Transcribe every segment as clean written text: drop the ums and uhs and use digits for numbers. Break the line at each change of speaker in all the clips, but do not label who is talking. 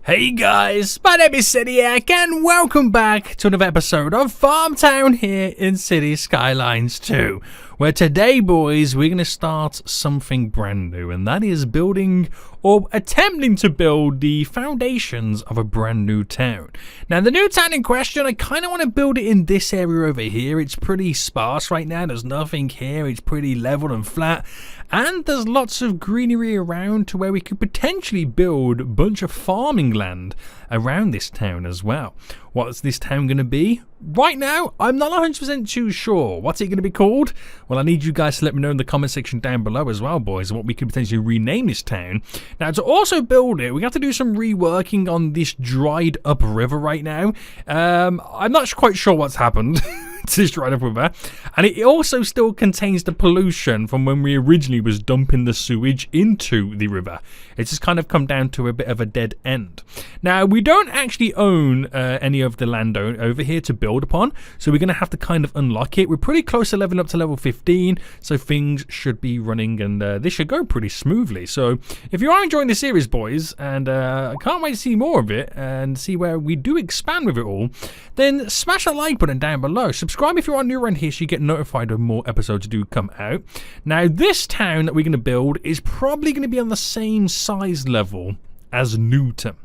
Hey guys, my name is Cidiac and welcome back to another episode of FarmTown here in City Skylines 2, where today, boys, we're going to start something brand new, and that is building or attempting to build the foundations of a brand new town. Now, the new town in question, I kind of want to build it in this area over here. It's pretty sparse right now. There's nothing here. It's pretty level and flat, and there's lots of greenery around to where we could potentially build a bunch of farming land around this town as well. What's this town going to be? Right now, I'm not 100% too sure. What's it going to be called? Well, I need you guys to let me know in the comment section down below as well, boys, what we could potentially rename this town. Now, to also build it, we have to do some reworking on this dried up river right now. I'm not quite sure what's happened. It's just right up river, and it also still contains the pollution from when we originally was dumping the sewage into the river. It's just kind of come down to a bit of a dead end. Now, we don't actually own any of the land over here to build upon, so we're going to have to kind of unlock it. We're pretty close to leveling up to level 15, so things should be running, and this should go pretty smoothly. So if you are enjoying this series, boys, and I can't wait to see more of it and see where we do expand with it all, then smash that like button down below. Subscribe if you are new around here so you get notified when more episodes do come out. Now, this town that we're going to build is probably going to be on the same size level as Newton.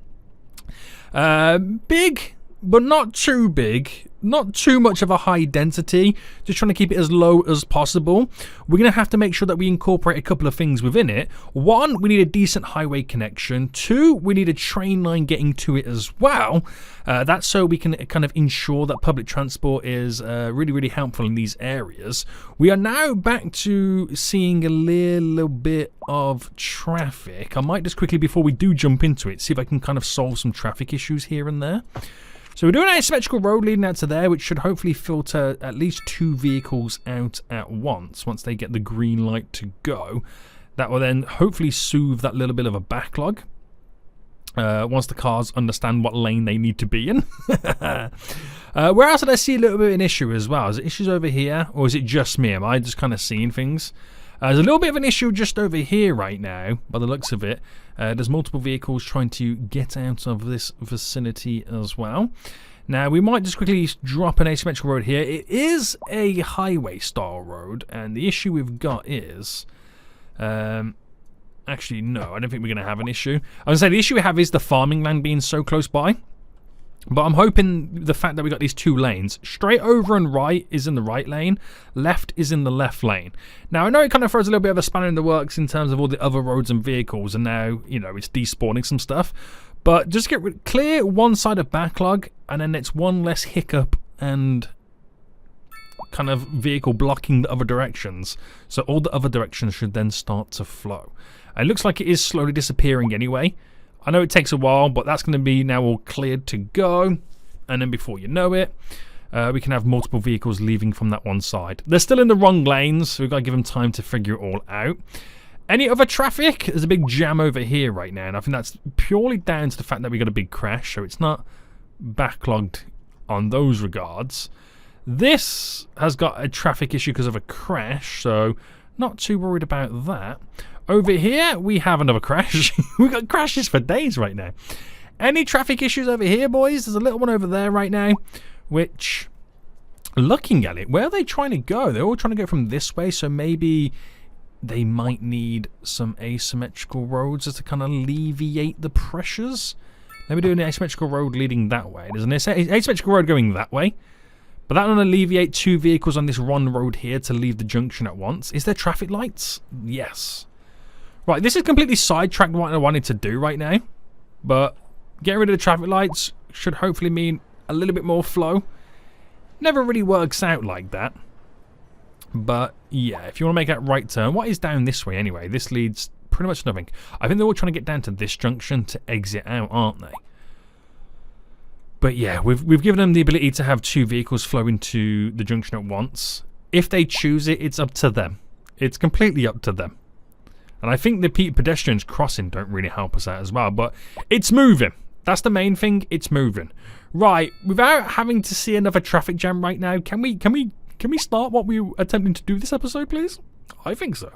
Big, but not too big. Not too much of a high density, just trying to keep it as low as possible. We're going to have to make sure that we incorporate a couple of things within it. One, we need a decent highway connection. Two, we need a train line getting to it as well. That's so we can kind of ensure that public transport is really helpful in these areas. We are now back to seeing a little bit of traffic. I might just quickly, before we do jump into it, see if I can kind of solve some traffic issues here and there. So we're doing an asymmetrical road leading out to there, which should hopefully filter at least 2 vehicles out at once they get the green light to go. That will then hopefully soothe that little bit of a backlog once the cars understand what lane they need to be in. Where else did I see a little bit of an issue as well? Is it issues over here, or is it just me? Am I just kind of seeing things? There's a little bit of an issue just over here right now, by the looks of it. There's multiple vehicles trying to get out of this vicinity as well. Now, we might just quickly drop an asymmetrical road here. It is a highway-style road, and the issue we've got is... actually, no, I don't think we're going to have an issue. I was going to say, the issue we have is the farming land being so close by. But I'm hoping the fact that we got these 2 lanes, straight over and right is in the right lane, left is in the left lane. Now, I know it kind of throws a little bit of a spanner in the works in terms of all the other roads and vehicles, and now, you know, it's despawning some stuff. But just clear one side of backlog, and then it's one less hiccup and kind of vehicle blocking the other directions. So all the other directions should then start to flow. It looks like it is slowly disappearing anyway. I know it takes a while, but that's going to be now all cleared to go. And then before you know it, we can have multiple vehicles leaving from that one side. They're still in the wrong lanes, so we've got to give them time to figure it all out. Any other traffic? There's a big jam over here right now, and I think that's purely down to the fact that we got a big crash, so it's not backlogged on those regards. This has got a traffic issue because of a crash, so not too worried about that. Over here, we have another crash. We've got crashes for days right now. Any traffic issues over here, boys? There's a little one over there right now, which, looking at it, where are they trying to go? They're all trying to go from this way, so maybe they might need some asymmetrical roads just to kind of alleviate the pressures. Let me do an asymmetrical road leading that way. There's an asymmetrical road going that way. But that will alleviate 2 vehicles on this one road here to leave the junction at once. Is there traffic lights? Yes. Right, this is completely sidetracked what I wanted to do right now. But getting rid of the traffic lights should hopefully mean a little bit more flow. Never really works out like that. But yeah, if you want to make that right turn, what is down this way anyway? This leads pretty much to nothing. I think they're all trying to get down to this junction to exit out, aren't they? But yeah, we've given them the ability to have 2 vehicles flow into the junction at once. If they choose it, it's up to them. It's completely up to them. And I think the pedestrians crossing don't really help us out as well. But it's moving. That's the main thing. It's moving. Right. Without having to see another traffic jam right now, can we start what we were attempting to do this episode, please? I think so.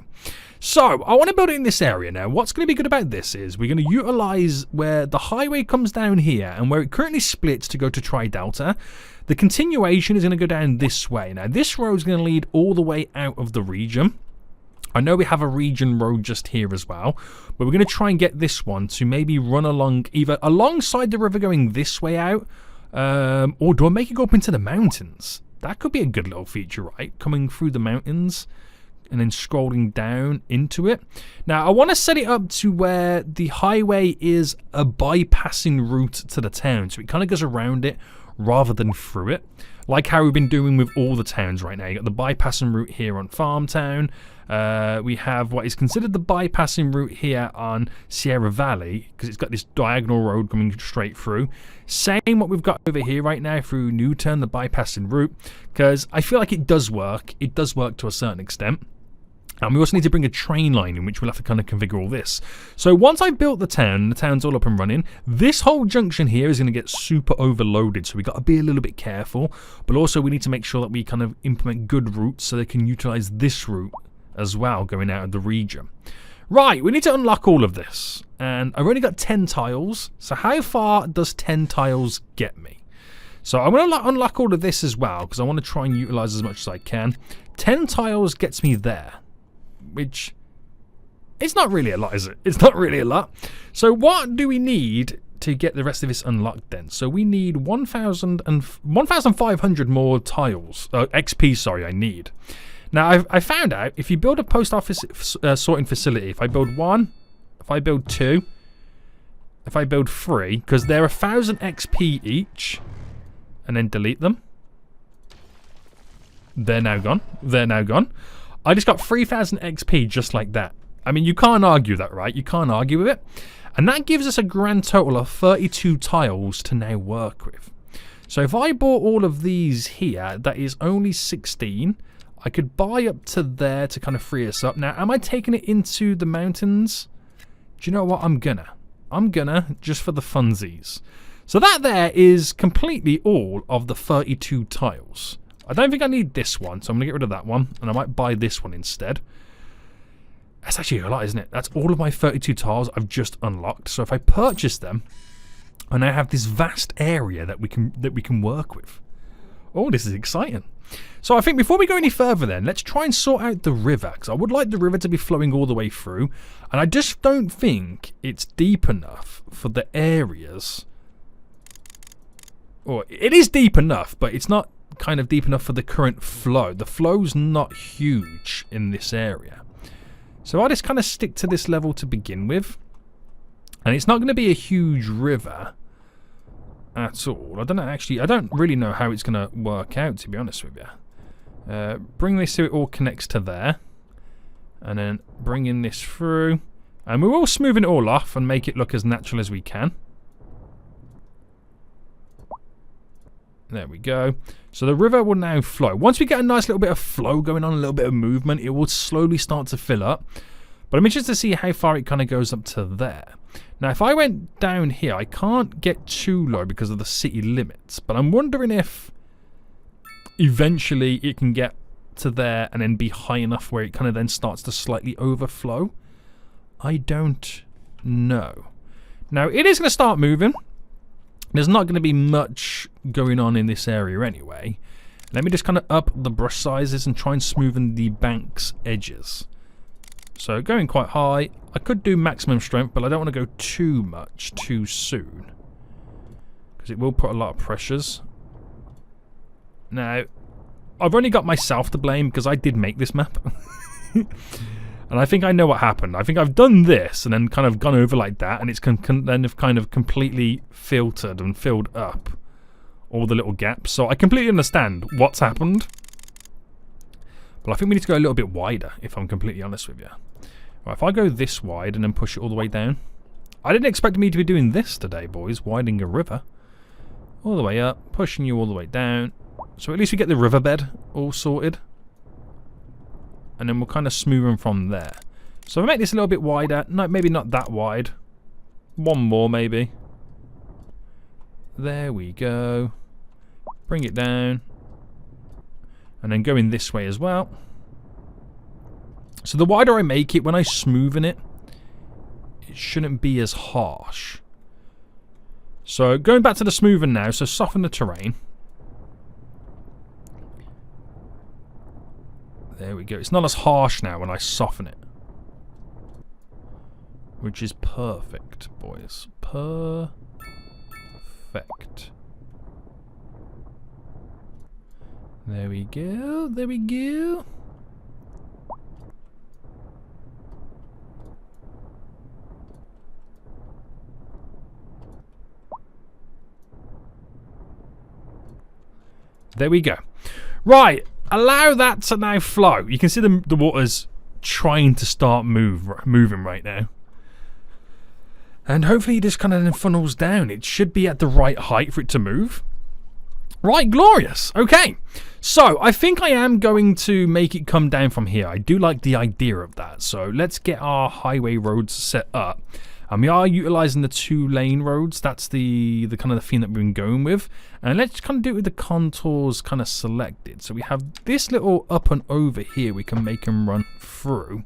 So, I want to build it in this area now. What's going to be good about this is we're going to utilize where the highway comes down here and where it currently splits to go to Tri-Delta. The continuation is going to go down this way. Now, this road is going to lead all the way out of the region. I know we have a region road just here as well, but we're going to try and get this one to maybe run along, either alongside the river going this way out, or do I make it go up into the mountains? That could be a good little feature, right? Coming through the mountains and then scrolling down into it. Now, I want to set it up to where the highway is a bypassing route to the town. So it kind of goes around it rather than through it. Like how we've been doing with all the towns right now. You got the bypassing route here on FarmTown. We have what is considered the bypassing route here on Sierra Valley, because it's got this diagonal road coming straight through. Same what we've got over here right now through Newton, the bypassing route, because I feel like it does work. It does work to a certain extent. And we also need to bring a train line in, which we'll have to kind of configure all this. So once I've built the town's all up and running, this whole junction here is going to get super overloaded. So we've got to be a little bit careful. But also we need to make sure that we kind of implement good routes so they can utilize this route as well going out of the region. Right, we need to unlock all of this. And I've only got 10 tiles. So how far does 10 tiles get me? So I'm going to unlock all of this as well because I want to try and utilize as much as I can. 10 tiles gets me there. Which, it's not really a lot, is it? It's not really a lot. So what do we need to get the rest of this unlocked then? So we need 1,500 more tiles. XP, sorry, I need. Now, I found out if you build a post office sorting facility, if I build 1, if I build 2, if I build 3, because they're 1,000 XP each, and then delete them. They're now gone. They're now gone. I just got 3,000 XP just like that. I mean, you can't argue that, right? You can't argue with it. And that gives us a grand total of 32 tiles to now work with. So if I bought all of these here, that is only 16. I could buy up to there to kind of free us up. Now, am I taking it into the mountains? Do you know what? I'm gonna, just for the funsies. So that there is completely all of the 32 tiles. I don't think I need this one, so I'm going to get rid of that one, and I might buy this one instead. That's actually a lot, isn't it? That's all of my 32 tiles I've just unlocked. So if I purchase them, I now have this vast area that we can work with. Oh, this is exciting. So I think before we go any further then, let's try and sort out the river, because I would like the river to be flowing all the way through, and I just don't think it's deep enough for the areas. Or it is deep enough, but it's not kind of deep enough for the current flow. The flow's not huge in this area. So I just kind of stick to this level to begin with. And it's not going to be a huge river at all. I don't really know how it's going to work out, to be honest with you. Bring this so it all connects to there. And then bring in this through. And we're all smoothing it all off and make it look as natural as we can. There we go. So the river will now flow. Once we get a nice little bit of flow going on, a little bit of movement, it will slowly start to fill up. But I'm interested to see how far it kind of goes up to there. Now, if I went down here, I can't get too low because of the city limits. But I'm wondering if eventually it can get to there and then be high enough where it kind of then starts to slightly overflow. I don't know. Now, it is going to start moving. There's not going to be much going on in this area anyway. Let me just kind of up the brush sizes and try and smoothen the bank's edges. So going quite high. I could do maximum strength, but I don't want to go too much too soon, because it will put a lot of pressures. Now, I've only got myself to blame because I did make this map. And I think I know what happened. I think I've done this and then kind of gone over like that, and it's then kind of completely filtered and filled up all the little gaps. So I completely understand what's happened. But I think we need to go a little bit wider, if I'm completely honest with you. Right, if I go this wide and then push it all the way down. I didn't expect me to be doing this today, boys. Widening a river. All the way up, pushing you all the way down. So at least we get the riverbed all sorted. And then we'll kind of smooth them from there. So we'll make this a little bit wider. No, maybe not that wide. One more, maybe. There we go. Bring it down. And then go in this way as well. So the wider I make it, when I smoothen it, it shouldn't be as harsh. So going back to the smoothen now, so soften the terrain. There we go. It's not as harsh now when I soften it. Which is perfect, boys. Perfect. There we go. There we go. There we go. Right. Allow that to now flow. You can see the water's trying to start moving right now. And hopefully it just kind of then funnels down. It should be at the right height for it to move. Right, glorious. Okay. So, I think I am going to make it come down from here. I do like the idea of that. So, let's get our highway roads set up. And we are utilising the 2-lane roads. That's the kind of the theme that we've been going with. And let's kind of do it with the contours kind of selected. So we have this little up and over here we can make them run through.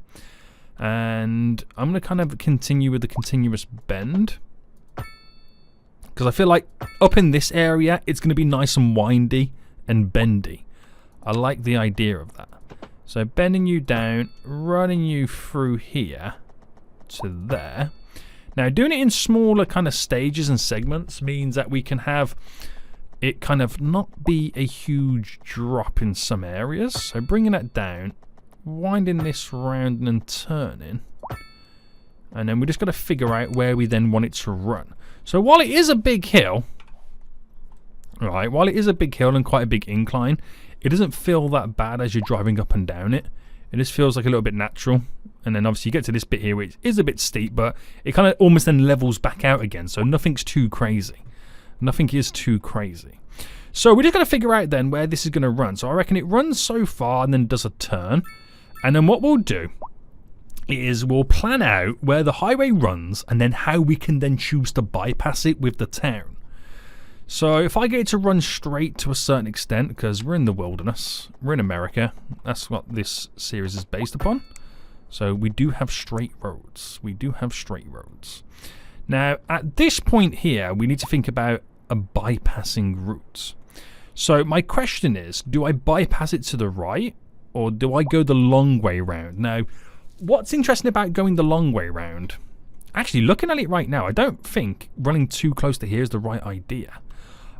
And I'm going to kind of continue with the continuous bend. Because I feel like up in this area, it's going to be nice and windy and bendy. I like the idea of that. So bending you down, running you through here to there. Now, doing it in smaller kind of stages and segments means that we can have it kind of not be a huge drop in some areas. So bringing that down, winding this round and turning. And then we just got to figure out where we then want it to run. So while it is a big hill, right, while it is a big hill and quite a big incline, it doesn't feel that bad as you're driving up and down it. It just feels like a little bit natural. And then obviously you get to this bit here which is a bit steep, but it kind of almost then levels back out again. So nothing's too crazy. Nothing is too crazy. So we're just going to figure out then where this is going to run. So I reckon it runs so far and then does a turn. And then what we'll do is we'll plan out where the highway runs and then how we can then choose to bypass it with the town. So if I get it to run straight to a certain extent, because we're in the wilderness, we're in America, that's what this series is based upon. So we do have straight roads. We do have straight roads. Now, at this point here, we need to think about a bypassing route. So my question is, do I bypass it to the right or do I go the long way round? Now, what's interesting about going the long way round, actually looking at it right now, I don't think running too close to here is the right idea.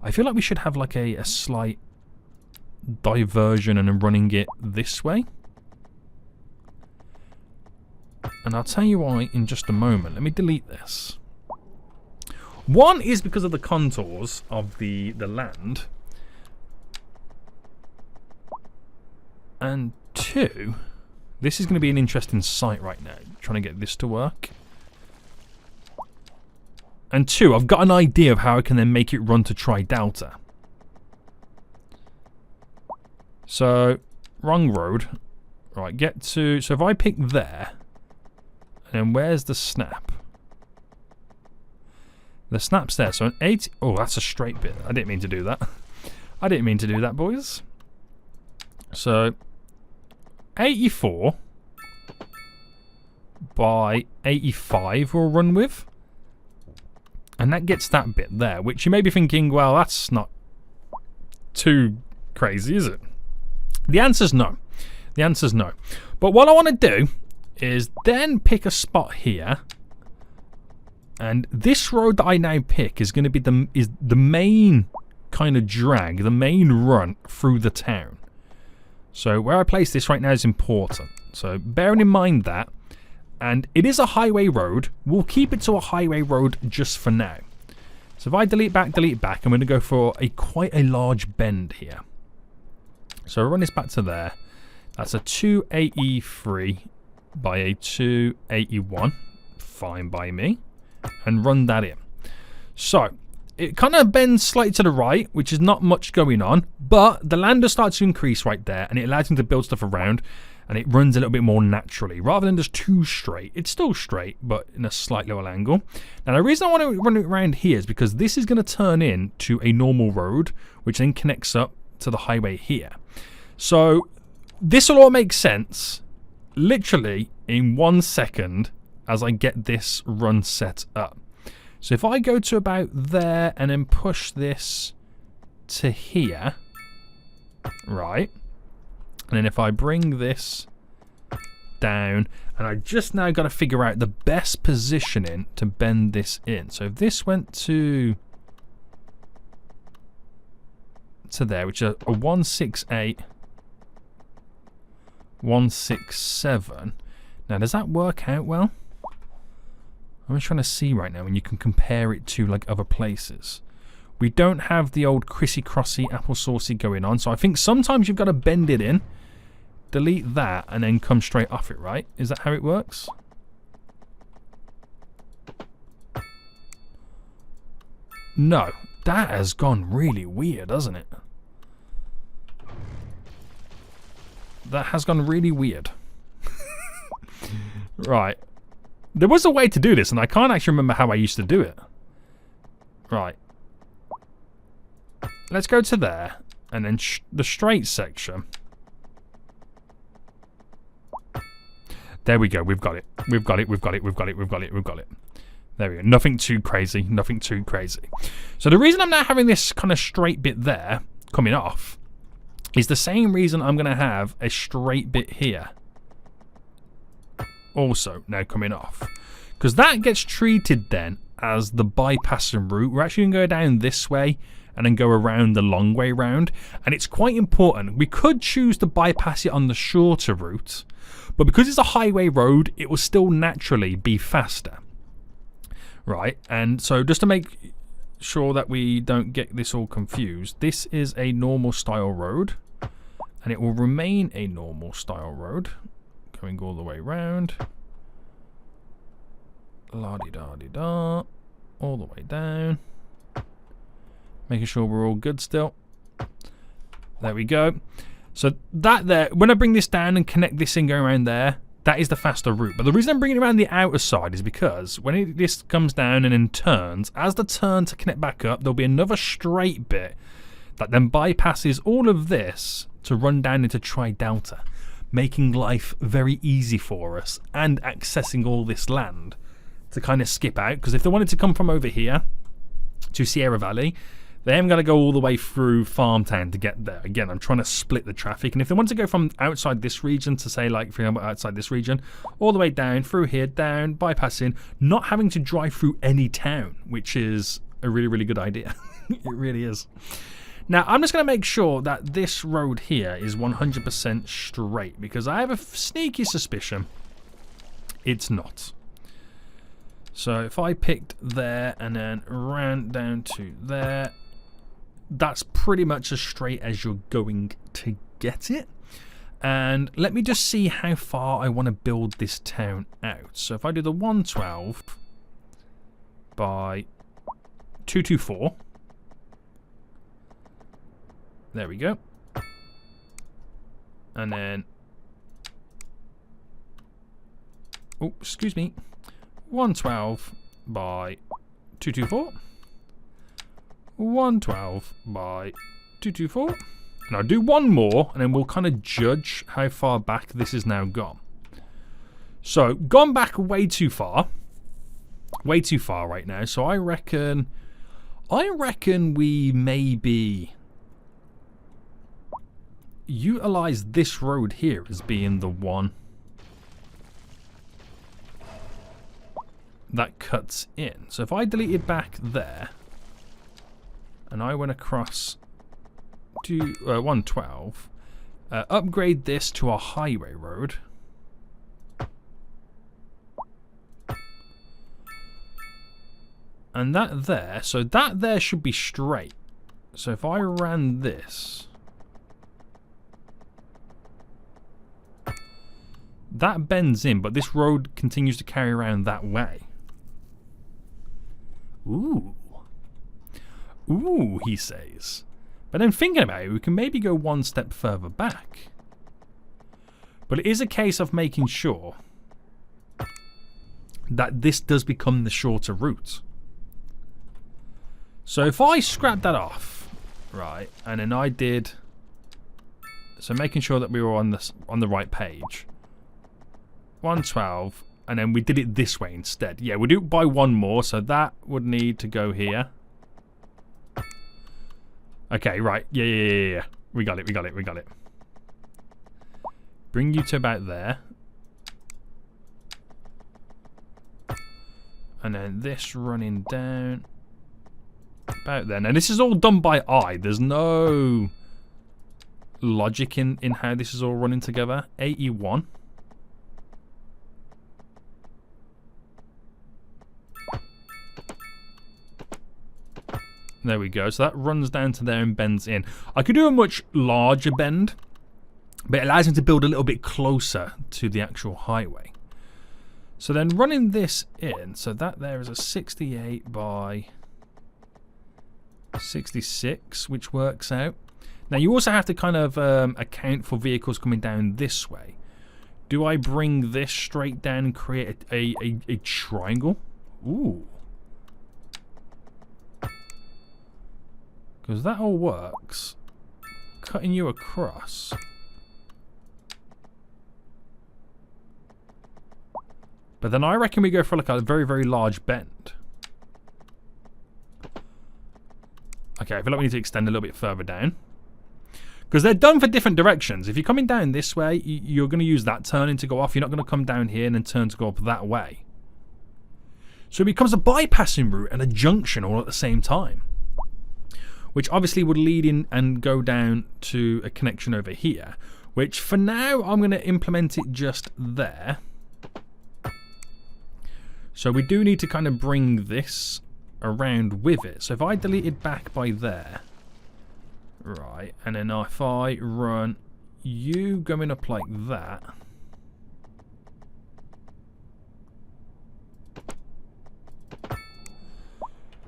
I feel like we should have like a slight diversion and then running it this way. And I'll tell you why in just a moment. Let me delete this. One is because of the contours of the land. And two, this is going to be an interesting site right now. Trying to get this to work. And two, I've got an idea of how I can then make it run to Tri-Delta. So, wrong road. Right, get to... So if I pick there... And then where's the snap? The snap's there. So an 80... Oh, that's a straight bit. I didn't mean to do that. I didn't mean to do that, boys. So, 84 by 85 we'll run with. And that gets that bit there, which you may be thinking, well, that's not too crazy, is it? The answer's no. The answer's no. But what I want to do is then pick a spot here. And this road that I now pick is going to be the main kind of drag, the main run through the town. So where I place this right now is important. So bearing in mind that, and it is a highway road, we'll keep it to a highway road just for now. So if I delete back, I'm going to go for quite a large bend here. So I'll run this back to there. That's a 283 by a 281. Fine by me. And run that in. So it kind of bends slightly to the right, which is not much going on, but the land does start to increase right there, and it allows him to build stuff around, and it runs a little bit more naturally, rather than just too straight. It's still straight, but in a slight little angle. Now, the reason I want to run it around here is because this is going to turn into a normal road, which then connects up to the highway here. So this will all make sense literally in 1 second as I get this run set up. So if I go to about there and then push this to here, right, and then if I bring this down, and I just now got to figure out the best positioning to bend this in. So if this went to there, which is a 168, 167. Now, does that work out well? I'm just trying to see right now when you can compare it to like other places. We don't have the old crissy-crossy apple saucy going on, so I think sometimes you've got to bend it in, delete that, and then come straight off it, right? Is that how it works? No, that has gone really weird, hasn't it? That has gone really weird. Right. There was a way to do this, and I can't actually remember how I used to do it. Right. Let's go to there, and then the straight section. There we go. We've got it. We've got it. We've got it. We've got it. We've got it. We've got it. There we go. Nothing too crazy. Nothing too crazy. So the reason I'm now having this kind of straight bit there coming off is the same reason I'm going to have a straight bit here also now coming off. Because that gets treated then as the bypassing route. We're actually going to go down this way and then go around the long way round. And it's quite important. We could choose to bypass it on the shorter route, but because it's a highway road, it will still naturally be faster. Right, and so just to make sure that we don't get this all confused, this is a normal style road, and it will remain a normal style road, going all the way round, la-di-da-di-da, all the way down, making sure we're all good still. There we go. So that there, when I bring this down and connect this in going around there, that is the faster route. But the reason I'm bringing it around the outer side is because when this comes down and then turns, as the turn to connect back up, there'll be another straight bit that then bypasses all of this to run down into Tri-Delta, making life very easy for us and accessing all this land to kind of skip out. Because if they wanted to come from over here to Sierra Valley, they haven't got to go all the way through FarmTown to get there. Again, I'm trying to split the traffic. And if they want to go from outside this region to say, like, for example, outside this region, all the way down, through here, down, bypassing, not having to drive through any town, which is a really, really good idea. It really is. Now, I'm just going to make sure that this road here is 100% straight, because I have a sneaky suspicion it's not. So if I picked there and then ran down to there, that's pretty much as straight as you're going to get it. And let me just see how far I want to build this town out. So if I do the 112 by 224, there we go. And then, oh, excuse me, 112 by 224. 112 by 224. And I'll do one more, and then we'll kind of judge how far back this is now gone. So, gone back way too far. Way too far right now. So I reckon we maybe utilize this road here as being the one that cuts in. So if I deleted back there, and I went across to 112, upgrade this to a highway road. And that there, so that there should be straight. So if I ran this, that bends in, but this road continues to carry around that way. Ooh. Ooh, he says. But then thinking about it, we can maybe go one step further back. But it is a case of making sure that this does become the shorter route. So if I scrap that off, right, and then I did, so making sure that we were on the right page. 112. And then we did it this way instead. Yeah, we'll do it by one more. So that would need to go here. Okay, right. Yeah. We got it. Bring you to about there. And then this running down about there. Now, this is all done by eye. There's no logic in how this is all running together. 81. There we go. So that runs down to there and bends in. I could do a much larger bend, but it allows me to build a little bit closer to the actual highway. So then running this in, so that there is a 68 by 66, which works out. Now you also have to kind of account for vehicles coming down this way. Do I bring this straight down and create a triangle? Ooh. Because that all works. Cutting you across. But then I reckon we go for like a very, very large bend. Okay, I feel like we need to extend a little bit further down. Because they're done for different directions. If you're coming down this way, you're going to use that turning to go off. You're not going to come down here and then turn to go up that way. So it becomes a bypassing route and a junction all at the same time. Which obviously would lead in and go down to a connection over here. Which for now, I'm going to implement it just there. So we do need to kind of bring this around with it. So if I delete it back by there. Right, and then if I run you going up like that.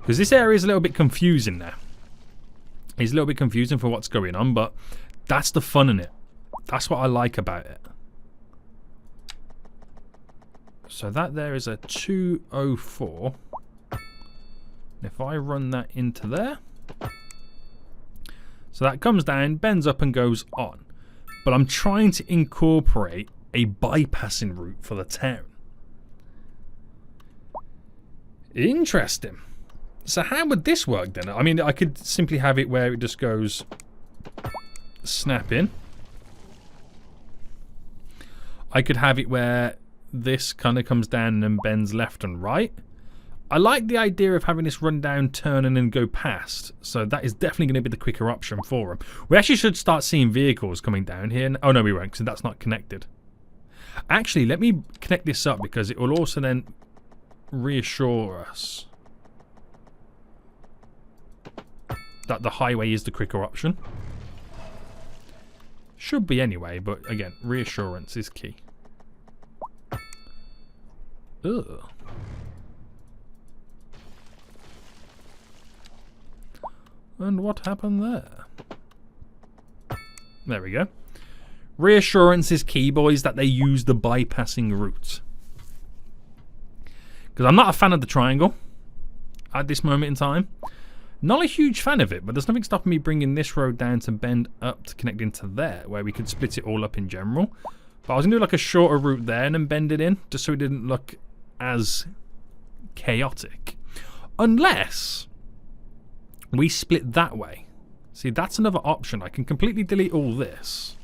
Because this area is a little bit confusing now. It's a little bit confusing for what's going on, but that's the fun in it. That's what I like about it. So that there is a 204. If I run that into there. So that comes down, bends up and goes on. But I'm trying to incorporate a bypassing route for the town. Interesting. So how would this work then? I mean, I could simply have it where it just goes snap in. I could have it where this kind of comes down and bends left and right. I like the idea of having this run down, turn and then go past. So that is definitely going to be the quicker option for them. We actually should start seeing vehicles coming down here. Oh no, we won't, because that's not connected. Actually, let me connect this up because it will also then reassure us that the highway is the quicker option. Should be anyway, but again, reassurance is key. Ugh. And what happened there? There we go. Reassurance is key, boys, that they use the bypassing route. Because I'm not a fan of the triangle at this moment in time. Not a huge fan of it, but there's nothing stopping me bringing this road down to bend up to connect into there, where we could split it all up in general. But I was going to do like a shorter route there and then bend it in, just so it didn't look as chaotic. Unless we split that way. See, that's another option. I can completely delete all this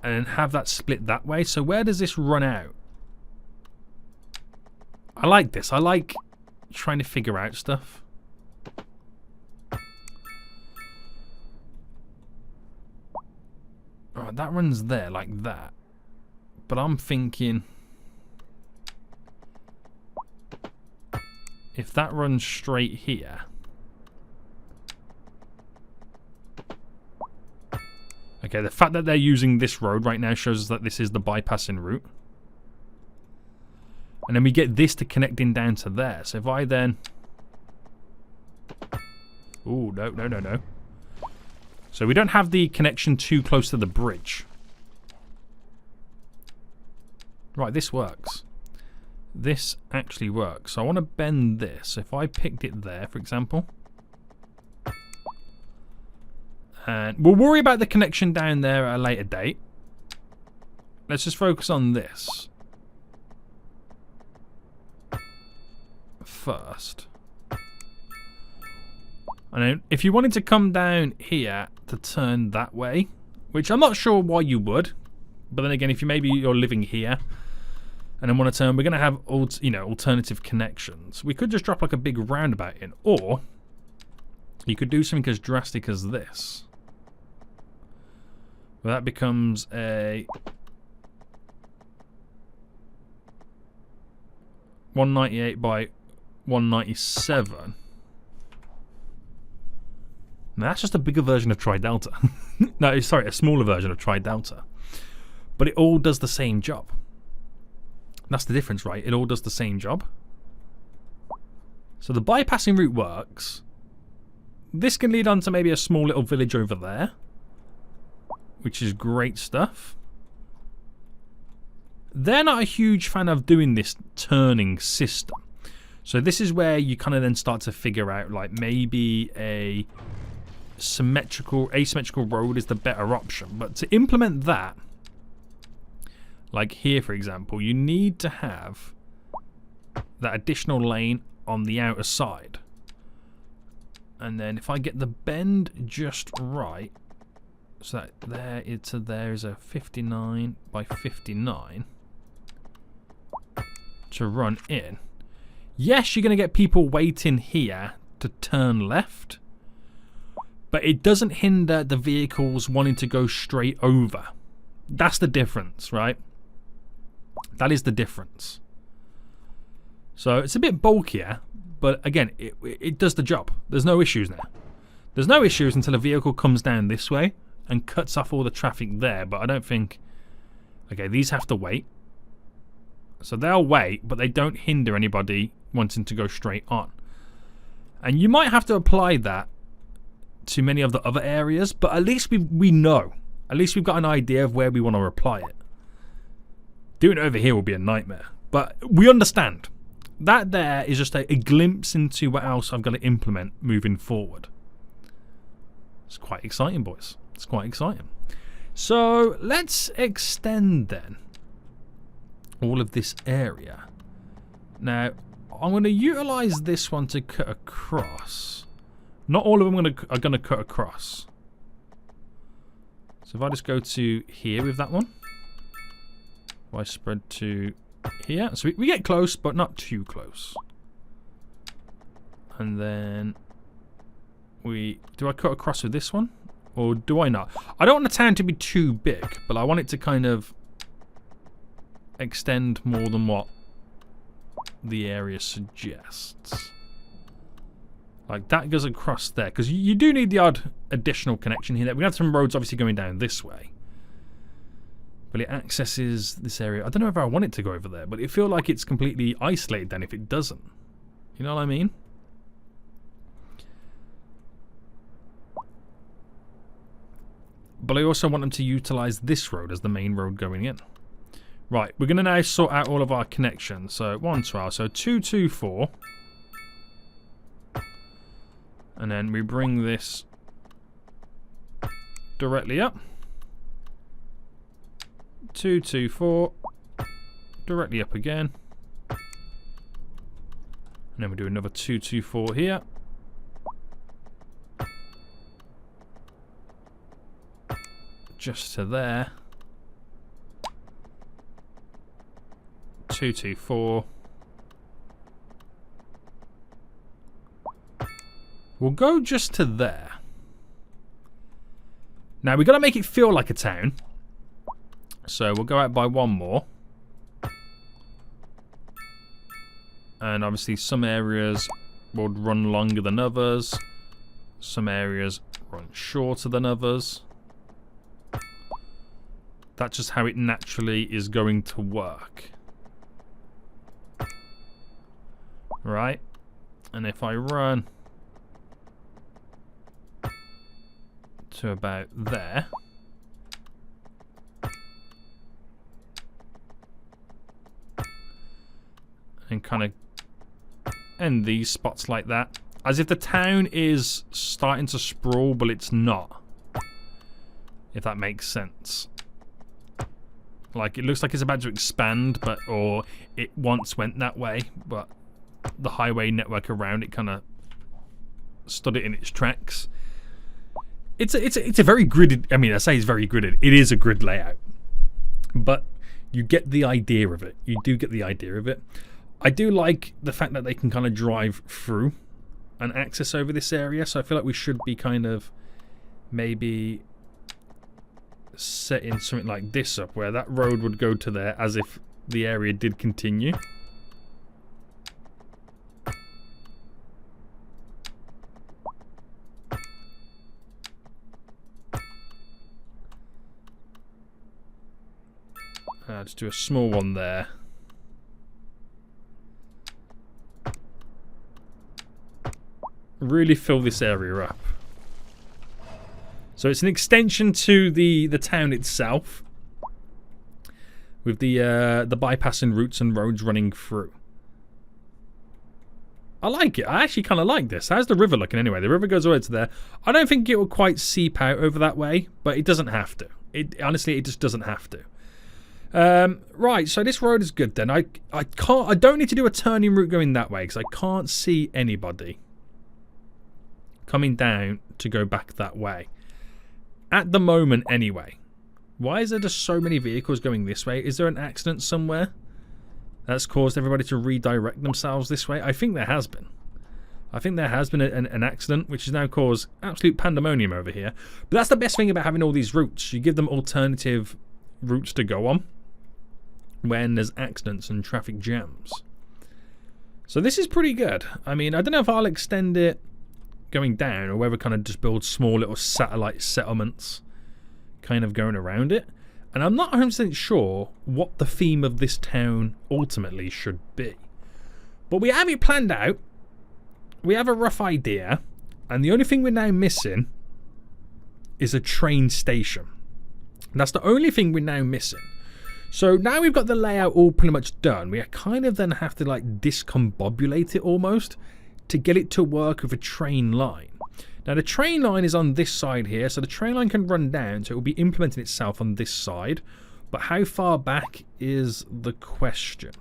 and have that split that way. So where does this run out? I like this. I like trying to figure out stuff. Alright, that runs there like that. But I'm thinking if that runs straight here. Okay, the fact that they're using this road right now shows us that this is the bypassing route. And then we get this to connect in down to there. So if I then... Ooh, no. So we don't have the connection too close to the bridge. Right, this works. This actually works. So I want to bend this. If I picked it there, for example. And we'll worry about the connection down there at a later date. let's just focus on this first. And then if you wanted to come down here to turn that way, which I'm not sure why you would, but then again, if you're living here and then want to turn, we're going to have alternative connections. We could just drop like a big roundabout in, or you could do something as drastic as this. Well, that becomes a 198 by 197. Now that's just a bigger version of Tri-Delta. No, sorry, a smaller version of Tri-Delta. But it all does the same job. That's the difference, right? It all does the same job. So the bypassing route works. This can lead on to maybe a small little village over there, which is great stuff. They're not a huge fan of doing this turning system. So this is where you kind of then start to figure out, like, maybe a asymmetrical road is the better option. But to implement that, like here for example, you need to have that additional lane on the outer side. And then if I get the bend just right, so that there is a 59 by 59 to run in. Yes, you're going to get people waiting here to turn left, but it doesn't hinder the vehicles wanting to go straight over. That's the difference, right? That is the difference. So it's a bit bulkier, but again, it does the job. There's no issues now. There's no issues until a vehicle comes down this way and cuts off all the traffic there, but I don't think... Okay, these have to wait. So they'll wait, but they don't hinder anybody wanting to go straight on. And you might have to apply that to many of the other areas, but at least we know. At least we've got an idea of where we want to apply it. Doing it over here will be a nightmare, but we understand. That there is just a glimpse into what else I've got to implement moving forward. It's quite exciting, boys. It's quite exciting. So let's extend then all of this area. Now, I'm going to utilize this one to cut across. Not all of them are going to cut across. So if I just go to here with that one. If I spread to here. So we get close, but not too close. And then do I cut across with this one? Or do I not? I don't want the town to be too big, but I want it to kind of extend more than what the area suggests. Like that goes across there, because you do need the odd additional connection here. We have some roads obviously going down this way, but it accesses this area. I don't know if I want it to go over there, but it feels like it's completely isolated then if it doesn't. You know what I mean? But I also want them to utilize this road as the main road going in. Right, we're going to now sort out all of our connections. So 112, so 224. And then we bring this directly up. 224. Directly up again. And then we do another 224 here. Just to there. 224. We'll go just to there. Now we've got to make it feel like a town. So we'll go out by one more. And obviously some areas will run longer than others. Some areas run shorter than others. That's just how it naturally is going to work. Right? And if I run to about there, and kind of end these spots like that, as if the town is starting to sprawl, but it's not, if that makes sense. Like, it looks like it's about to expand, or it once went that way, but the highway network around it kind of stood it in its tracks. It's a very gridded. I mean, I say it's very gridded. It is a grid layout, but you get the idea of it. You do get the idea of it. I do like the fact that they can kind of drive through and access over this area. So I feel like we should be kind of maybe setting something like this up, where that road would go to there, as if the area did continue. Just do a small one there. Really fill this area up. So it's an extension to the town itself, with the bypassing routes and roads running through. I like it. I actually kind of like this. How's the river looking anyway? The river goes all the way to there. I don't think it will quite seep out over that way, but it doesn't have to. Honestly, it just doesn't have to. Right, so this road is good then. I don't need to do a turning route going that way, because I can't see anybody coming down to go back that way at the moment anyway. Why is there just so many vehicles going this way? Is there an accident somewhere that's caused everybody to redirect themselves this way? I think there has been. I think there has been an accident, which has now caused absolute pandemonium over here. But that's the best thing about having all these routes. You give them alternative routes to go on when there's accidents and traffic jams. So this is pretty good. I mean, I don't know if I'll extend it going down, or whether kind of just build small little satellite settlements kind of going around it. And I'm not 100% sure what the theme of this town ultimately should be. But we have it planned out. We have a rough idea. And the only thing we're now missing is a train station. That's the only thing we're now missing. So now we've got the layout all pretty much done. We kind of then have to like discombobulate it almost to get it to work with a train line. Now the train line is on this side here, so the train line can run down, so it will be implementing itself on this side. But how far back is the question.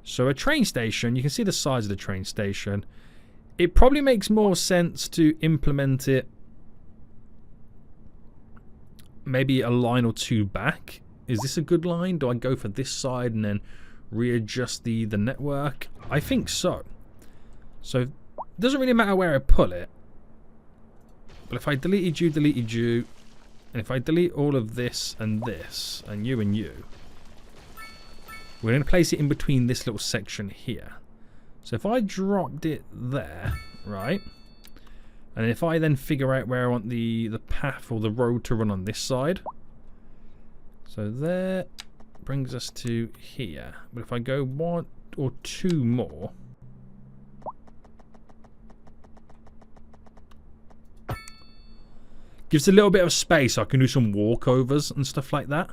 So a train station, you can see the size of the train station. It probably makes more sense to implement it maybe a line or two back. Is this a good line? Do I go for this side and then readjust the network? I think so. So it doesn't really matter where I put it. But if I deleted you, and if I delete all of this, and you, we're going to place it in between this little section here. So if I dropped it there, right? And if I then figure out where I want the path or the road to run on this side. So there brings us to here. But if I go one or two more. Gives a little bit of space so I can do some walkovers and stuff like that.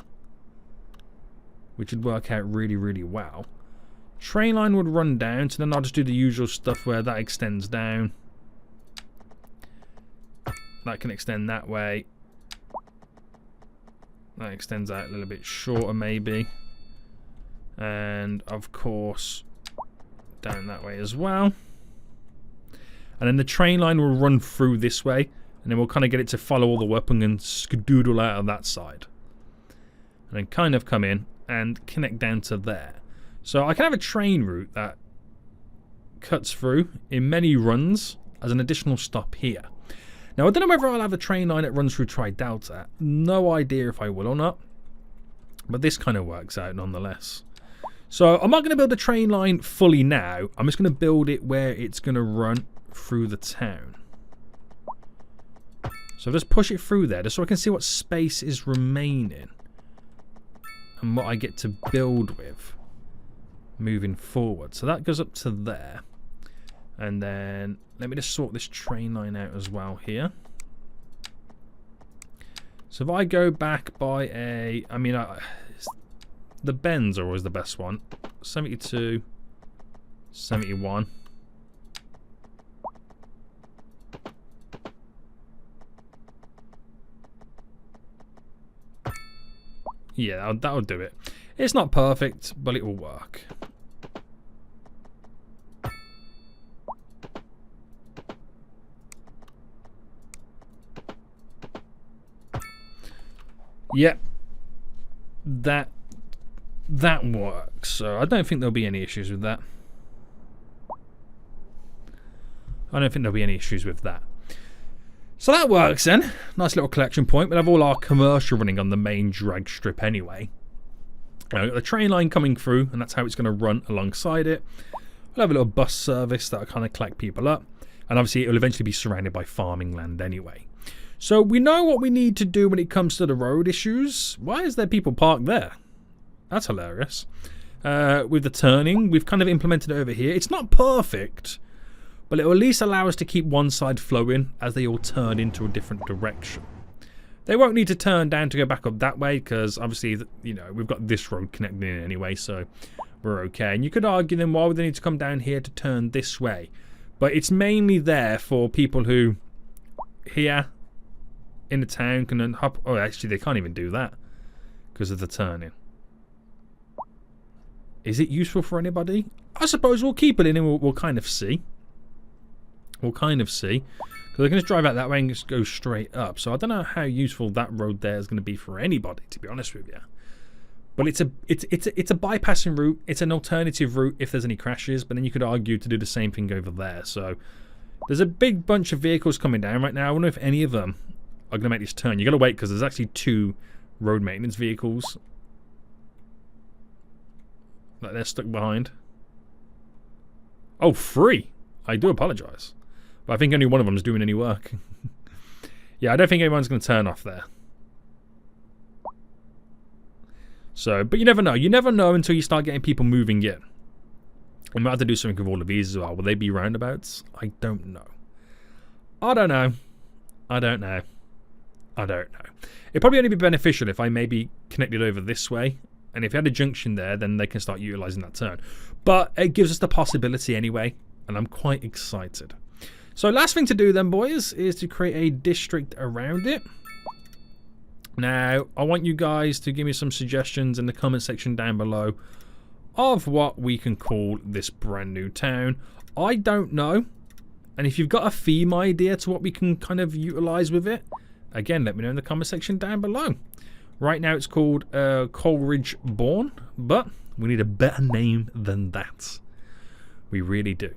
Which would work out really, really well. Train line would run down, so then I'll just do the usual stuff where that extends down. That can extend that way. That extends out a little bit shorter maybe. And of course down that way as well. And then the train line will run through this way. And then we'll kind of get it to follow all the way up and then skedoodle out of that side. And then kind of come in and connect down to there. So I can have a train route that cuts through in many runs as an additional stop here. Now I don't know whether I'll have a train line that runs through Tri-Delta. No idea if I will or not. But this kind of works out nonetheless. So I'm not going to build a train line fully now. I'm just going to build it where it's going to run through the town. So just push it through there just so I can see what space is remaining. And what I get to build with moving forward. So that goes up to there. And then let me just sort this train line out as well here. So if I go back by a... I mean, the bends are always the best one. 72, 71. Yeah, that'll do it. It's not perfect, but it will work. Yep. That works. So I don't think there'll be any issues with that. I don't think there'll be any issues with that. So that works then. Nice little collection point. We'll have all our commercial running on the main drag strip anyway. We've got the train line coming through, and that's how it's going to run alongside it. We'll have a little bus service that'll kind of collect people up. And obviously it will eventually be surrounded by farming land anyway. So we know what we need to do when it comes to the road issues. Why is there people parked there? That's hilarious. With the turning, we've kind of implemented it over here. It's not perfect, but it will at least allow us to keep one side flowing as they all turn into a different direction. They won't need to turn down to go back up that way because obviously, you know, we've got this road connected in anyway, so we're okay. And you could argue then why would they need to come down here to turn this way? But it's mainly there for people who here in the town can then hop. Oh, actually, they can't even do that because of the turning. Is it useful for anybody? I suppose we'll keep it in and we'll kind of see. We'll kind of see. Because they can just drive out that way and just go straight up. So I don't know how useful that road there is going to be for anybody, to be honest with you. But it's a bypassing route. It's an alternative route if there's any crashes. But then you could argue to do the same thing over there. So there's a big bunch of vehicles coming down right now. I wonder if any of them are going to make this turn. You got to wait because there's actually 2 road maintenance vehicles that they're stuck behind. Oh, 3. I do apologise. But I think only one of them is doing any work. Yeah, I don't think anyone's going to turn off there. So, but you never know. You never know until you start getting people moving in. We might have to do something with all of these as well. Will they be roundabouts? I don't know. I don't know. I don't know. I don't know. It'd probably only be beneficial if I maybe connected over this way. And if you had a junction there, then they can start utilising that turn. But it gives us the possibility anyway. And I'm quite excited. So last thing to do then, boys, is to create a district around it. Now, I want you guys to give me some suggestions in the comment section down below of what we can call this brand new town. I don't know. And if you've got a theme idea to what we can kind of utilise with it, again, let me know in the comment section down below. Right now it's called Coleridge Bourne, but we need a better name than that. We really do.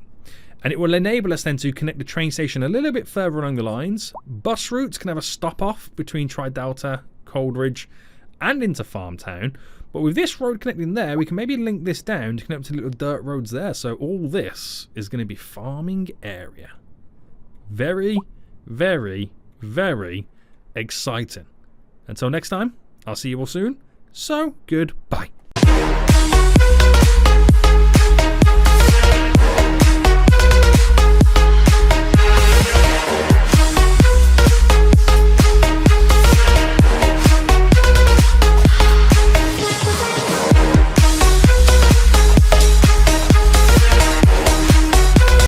And it will enable us then to connect the train station a little bit further along the lines. Bus routes can have a stop off between Tri-Delta, Coleridge, and into FarmTown. But with this road connecting there, we can maybe link this down to connect to little dirt roads there. So all this is going to be farming area. Very, very, very exciting. Until next time, I'll see you all soon. So, goodbye.